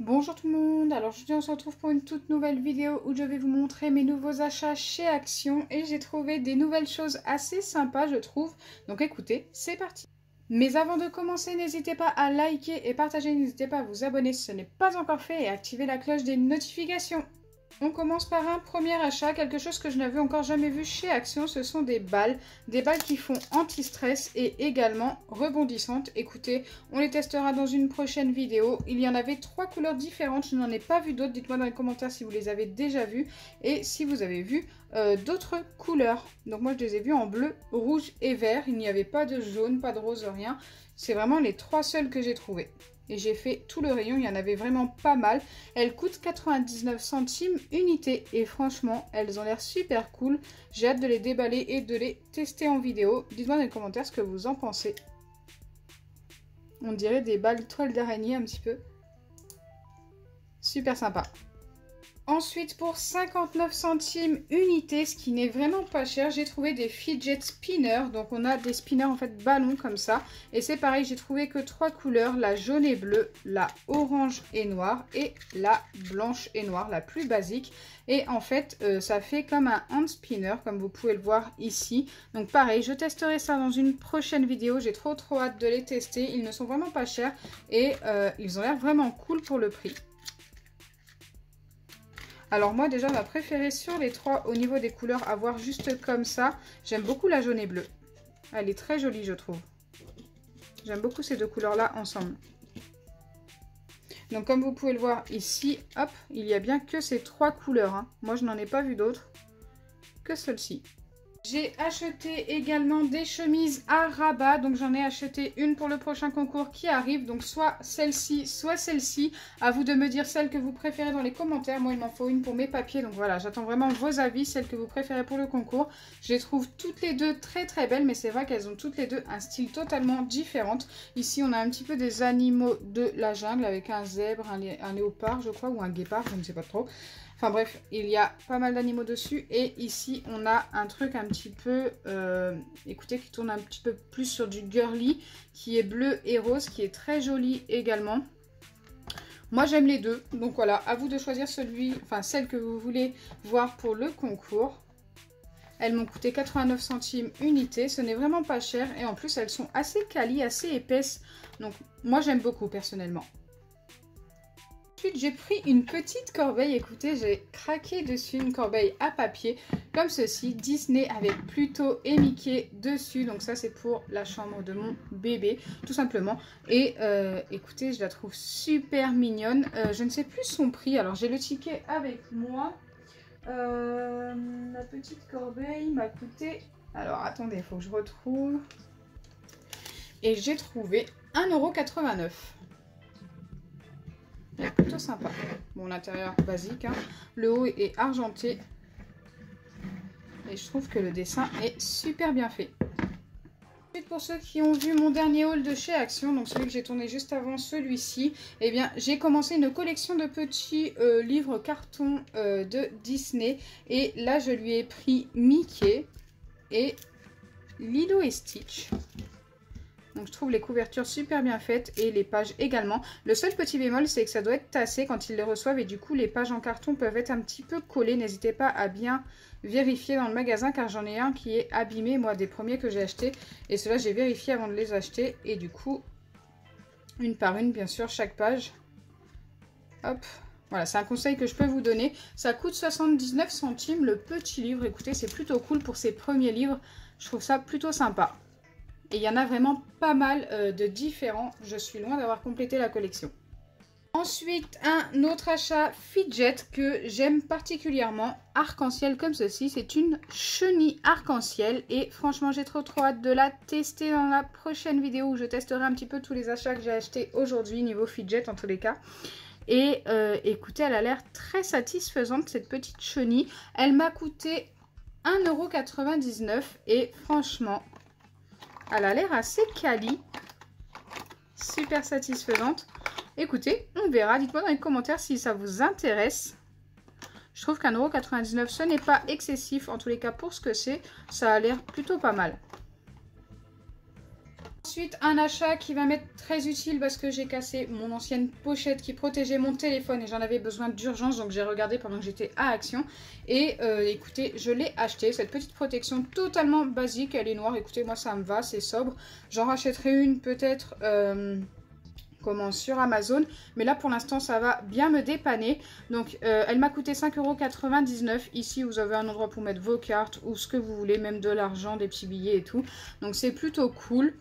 Bonjour tout le monde, alors aujourd'hui on se retrouve pour une toute nouvelle vidéo où je vais vous montrer mes nouveaux achats chez Action et j'ai trouvé des nouvelles choses assez sympas je trouve, donc écoutez, c'est parti. Mais avant de commencer, n'hésitez pas à liker et partager, n'hésitez pas à vous abonner si ce n'est pas encore fait et à activer la cloche des notifications. On commence par un premier achat, quelque chose que je n'avais encore jamais vu chez Action, ce sont des balles qui font anti-stress et également rebondissantes. Écoutez, on les testera dans une prochaine vidéo. Il y en avait 3 couleurs différentes, je n'en ai pas vu d'autres, dites-moi dans les commentaires si vous les avez déjà vues et si vous avez vu d'autres couleurs. Donc moi je les ai vues en bleu, rouge et vert, il n'y avait pas de jaune, pas de rose, rien. C'est vraiment les 3 seules que j'ai trouvées. Et j'ai fait tout le rayon, il y en avait vraiment pas mal. Elles coûtent 99 centimes unité et franchement, elles ont l'air super cool. J'ai hâte de les déballer et de les tester en vidéo. Dites-moi dans les commentaires ce que vous en pensez. On dirait des balles toiles d'araignée un petit peu. Super sympa. Ensuite, pour 59 centimes unité, ce qui n'est vraiment pas cher, j'ai trouvé des fidget spinners. Donc on a des spinners en fait ballons comme ça. Et c'est pareil, j'ai trouvé que 3 couleurs, la jaune et bleue, la orange et noire et la blanche et noire, la plus basique. Et en fait, ça fait comme un hand spinner, comme vous pouvez le voir ici. Donc pareil, je testerai ça dans une prochaine vidéo. J'ai trop hâte de les tester. Ils ne sont vraiment pas chers et ils ont l'air vraiment cool pour le prix. Alors moi déjà ma préférée sur les 3 au niveau des couleurs à voir juste comme ça, j'aime beaucoup la jaune et bleue. Elle est très jolie je trouve. J'aime beaucoup ces deux couleurs là ensemble. Donc comme vous pouvez le voir ici, hop, il y a bien que ces 3 couleurs. Hein. Moi je n'en ai pas vu d'autres que celle-ci. J'ai acheté également des chemises à rabat, donc j'en ai acheté une pour le prochain concours qui arrive, donc soit celle-ci, soit celle-ci. À vous de me dire celle que vous préférez dans les commentaires. Moi il m'en faut une pour mes papiers, donc voilà, j'attends vraiment vos avis, celles que vous préférez pour le concours. Je les trouve toutes les deux très belles, mais c'est vrai qu'elles ont toutes les deux un style totalement différent. Ici on a un petit peu des animaux de la jungle avec un zèbre, un léopard je crois, ou un guépard, je ne sais pas trop. Enfin bref, il y a pas mal d'animaux dessus. Et ici, on a un truc un petit peu, écoutez, qui tourne un petit peu plus sur du girly, qui est bleu et rose, qui est très joli également. Moi, j'aime les deux. Donc voilà, à vous de choisir celle que vous voulez voir pour le concours. Elles m'ont coûté 89 centimes unité. Ce n'est vraiment pas cher. Et en plus, elles sont assez quali, assez épaisses. Donc moi, j'aime beaucoup personnellement. Ensuite, j'ai pris une petite corbeille, écoutez, j'ai craqué dessus, une corbeille à papier, comme ceci, Disney avec Pluto et Mickey dessus, donc ça c'est pour la chambre de mon bébé, tout simplement. Et écoutez, je la trouve super mignonne, je ne sais plus son prix, alors j'ai le ticket avec moi, la petite corbeille m'a coûté, alors attendez, il faut que je retrouve, et j'ai trouvé 1,89 €. Elle est plutôt sympa. Bon, l'intérieur basique. Hein. Le haut est argenté. Et je trouve que le dessin est super bien fait. Ensuite, pour ceux qui ont vu mon dernier haul de chez Action, donc celui que j'ai tourné juste avant celui-ci, eh bien, j'ai commencé une collection de petits livres cartons de Disney. Et là, je lui ai pris Mickey et Lilo et Stitch. Donc je trouve les couvertures super bien faites et les pages également. Le seul petit bémol, c'est que ça doit être tassé quand ils les reçoivent et du coup les pages en carton peuvent être un petit peu collées. N'hésitez pas à bien vérifier dans le magasin car j'en ai un qui est abîmé, moi des premiers que j'ai achetés. Et ceux-là j'ai vérifié avant de les acheter et du coup, une par une bien sûr, chaque page. Hop, voilà, c'est un conseil que je peux vous donner. Ça coûte 79 centimes le petit livre. Écoutez, c'est plutôt cool pour ces premiers livres. Je trouve ça plutôt sympa. Et il y en a vraiment pas mal de différents. Je suis loin d'avoir complété la collection. Ensuite, un autre achat fidget que j'aime particulièrement, arc-en-ciel comme ceci. C'est une chenille arc-en-ciel. Et franchement, j'ai trop hâte de la tester dans la prochaine vidéo où je testerai un petit peu tous les achats que j'ai achetés aujourd'hui niveau fidget en tous les cas. Et écoutez, elle a l'air très satisfaisante cette petite chenille. Elle m'a coûté 1,99 € et franchement... elle a l'air assez quali, super satisfaisante. Écoutez, on verra. Dites-moi dans les commentaires si ça vous intéresse. Je trouve qu'1,99 € ce n'est pas excessif. En tous les cas, pour ce que c'est, ça a l'air plutôt pas mal. Ensuite, un achat qui va m'être très utile parce que j'ai cassé mon ancienne pochette qui protégeait mon téléphone et j'en avais besoin d'urgence, donc j'ai regardé pendant que j'étais à Action. Et écoutez, je l'ai acheté, cette petite protection totalement basique, elle est noire, écoutez, moi ça me va, c'est sobre. J'en rachèterai une peut-être sur Amazon, mais là pour l'instant ça va bien me dépanner. Donc elle m'a coûté 5,99 €. Ici vous avez un endroit pour mettre vos cartes ou ce que vous voulez, même de l'argent, des petits billets et tout, donc c'est plutôt cool.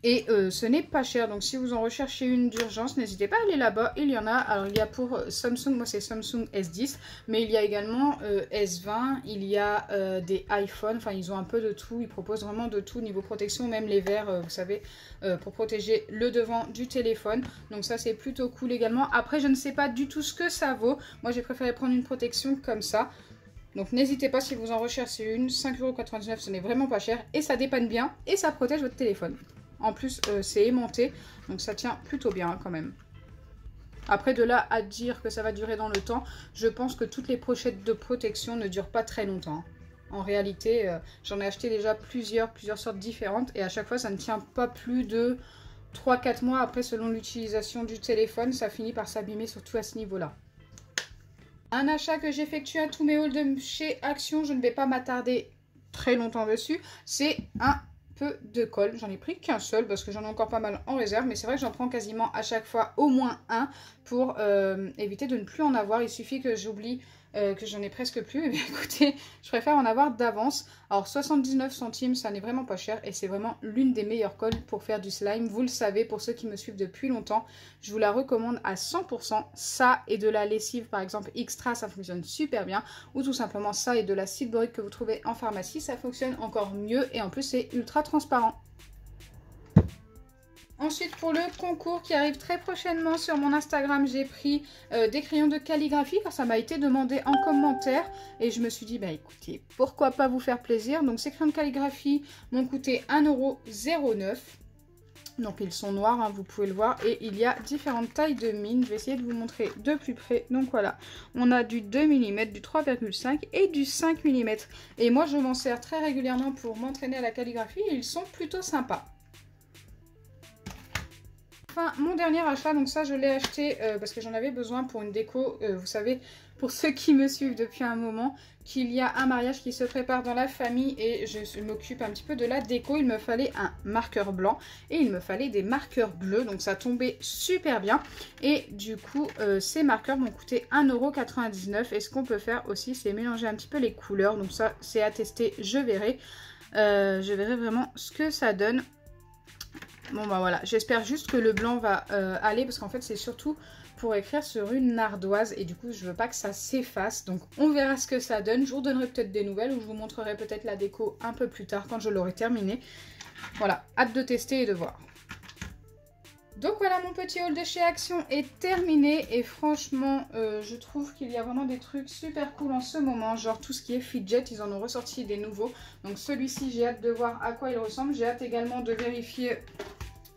Et ce n'est pas cher, donc si vous en recherchez une d'urgence, n'hésitez pas à aller là-bas, il y en a. Alors il y a pour Samsung, moi c'est Samsung S10, mais il y a également S20, il y a des iPhones, enfin ils ont un peu de tout, ils proposent vraiment de tout niveau protection, même les verres, vous savez, pour protéger le devant du téléphone. Donc ça c'est plutôt cool également. Après je ne sais pas du tout ce que ça vaut, moi j'ai préféré prendre une protection comme ça. Donc n'hésitez pas si vous en recherchez une, 5,99 € ce n'est vraiment pas cher, et ça dépanne bien, et ça protège votre téléphone. En plus, c'est aimanté, donc ça tient plutôt bien quand même. Après, de là à dire que ça va durer dans le temps, je pense que toutes les pochettes de protection ne durent pas très longtemps. En réalité, j'en ai acheté déjà plusieurs sortes différentes, et à chaque fois, ça ne tient pas plus de 3-4 mois. Après, selon l'utilisation du téléphone, ça finit par s'abîmer, surtout à ce niveau-là. Un achat que j'effectue à tous mes hauls de chez Action, je ne vais pas m'attarder très longtemps dessus, c'est un peu de colle. J'en ai pris qu'un seul parce que j'en ai encore pas mal en réserve, mais c'est vrai que j'en prends quasiment à chaque fois au moins un pour éviter de ne plus en avoir. Il suffit que j'oublie que j'en ai presque plus. Et bien écoutez, je préfère en avoir d'avance. Alors 79 centimes, ça n'est vraiment pas cher et c'est vraiment l'une des meilleures colles pour faire du slime. Vous le savez, pour ceux qui me suivent depuis longtemps, je vous la recommande à 100%. Ça et de la lessive par exemple extra, ça fonctionne super bien. Ou tout simplement ça et de l'acide borique que vous trouvez en pharmacie, ça fonctionne encore mieux et en plus c'est ultra transparent. Ensuite, pour le concours qui arrive très prochainement sur mon Instagram, j'ai pris des crayons de calligraphie car ça m'a été demandé en commentaire. Et je me suis dit, bah écoutez, pourquoi pas vous faire plaisir. Donc ces crayons de calligraphie m'ont coûté 1,09 €. Donc ils sont noirs, hein, vous pouvez le voir. Et il y a différentes tailles de mine. Je vais essayer de vous montrer de plus près. Donc voilà, on a du 2 mm, du 3,5 et du 5 mm. Et moi, je m'en sers très régulièrement pour m'entraîner à la calligraphie. Et ils sont plutôt sympas. Enfin, mon dernier achat, donc ça je l'ai acheté parce que j'en avais besoin pour une déco. Vous savez, pour ceux qui me suivent depuis un moment, qu'il y a un mariage qui se prépare dans la famille et je m'occupe un petit peu de la déco. Il me fallait un marqueur blanc et il me fallait des marqueurs bleus, donc ça tombait super bien. Et du coup, ces marqueurs m'ont coûté 1,99 € et ce qu'on peut faire aussi, c'est mélanger un petit peu les couleurs. Donc ça, c'est à tester, je verrai. Je verrai vraiment ce que ça donne. Bon bah voilà, j'espère juste que le blanc va aller parce qu'en fait c'est surtout pour écrire sur une ardoise et du coup je veux pas que ça s'efface. Donc on verra ce que ça donne, je vous donnerai peut-être des nouvelles ou je vous montrerai peut-être la déco un peu plus tard quand je l'aurai terminé. Voilà, hâte de tester et de voir. Donc voilà, mon petit haul de chez Action est terminé et franchement je trouve qu'il y a vraiment des trucs super cool en ce moment, genre tout ce qui est fidget, ils en ont ressorti des nouveaux. Donc celui-ci j'ai hâte de voir à quoi il ressemble, j'ai hâte également de vérifier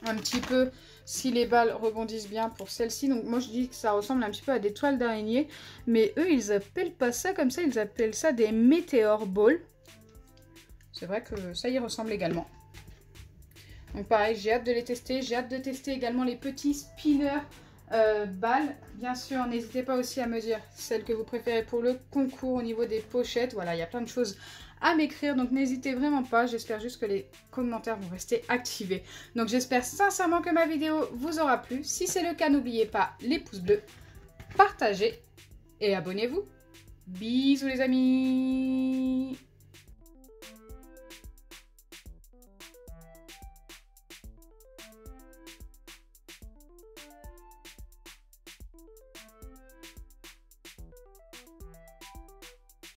un petit peu si les balles rebondissent bien pour celle-ci. Donc moi je dis que ça ressemble un petit peu à des toiles d'araignée, mais eux ils appellent pas ça comme ça, ils appellent ça des Meteor Balls. C'est vrai que ça y ressemble également. Donc pareil, j'ai hâte de les tester, j'ai hâte de tester également les petits spinners balles. Bien sûr, n'hésitez pas aussi à me dire celle que vous préférez pour le concours au niveau des pochettes. Voilà, il y a plein de choses à m'écrire, donc n'hésitez vraiment pas. J'espère juste que les commentaires vont rester activés. Donc j'espère sincèrement que ma vidéo vous aura plu. Si c'est le cas, n'oubliez pas les pouces bleus, partagez et abonnez-vous. Bisous les amis!